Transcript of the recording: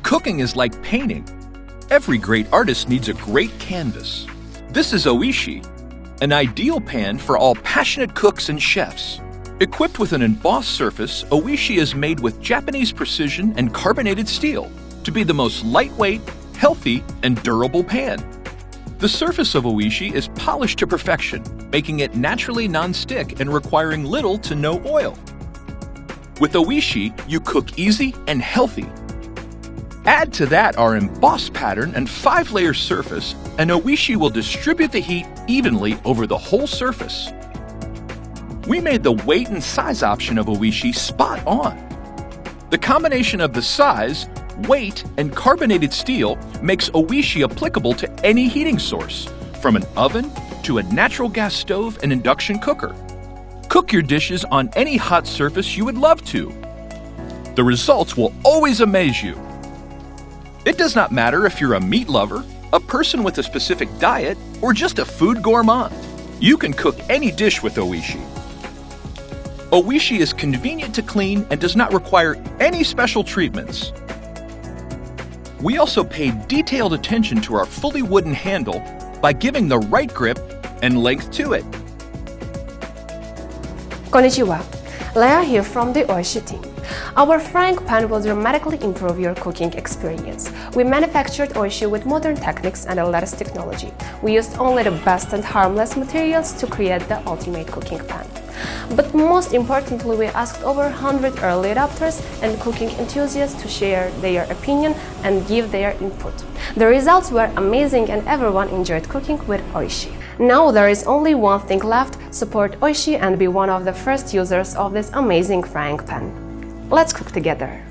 Cooking is like painting. Every great artist needs a great canvas. This is Oishi, an ideal pan for all passionate cooks and chefs. Equipped with an embossed surface, Oishi is made with Japanese precision and carbonated steel to be the most lightweight, healthy, and durable pan. The surface of Oishi is polished to perfection, making it naturally non-stick and requiring little to no oil. With Oishi, you cook easy and healthy. Add to that our embossed pattern and 5-layer surface, and Oishi will distribute the heat evenly over the whole surface. We made the weight and size option of Oishi spot on. The combination of the size, weight, and carbonated steel makes Oishi applicable to any heating source, from an oven to a natural gas stove and induction cooker. Cook your dishes on any hot surface you would love to. The results will always amaze you. It does not matter if you're a meat lover, a person with a specific diet, or just a food gourmand. You can cook any dish with Oishi. Oishi is convenient to clean and does not require any special treatments. We also pay detailed attention to our fully wooden handle by giving the right grip and length to it. Konnichiwa, Leia here from the Oishi team. Our frying pan will dramatically improve your cooking experience. We manufactured Oishi with modern techniques and the latest technology. We used only the best and harmless materials to create the ultimate cooking pan. But most importantly, we asked over 100 early adopters and cooking enthusiasts to share their opinion and give their input. The results were amazing and everyone enjoyed cooking with Oishi. Now there is only one thing left: support Oishi and be one of the first users of this amazing frying pan. Let's cook together!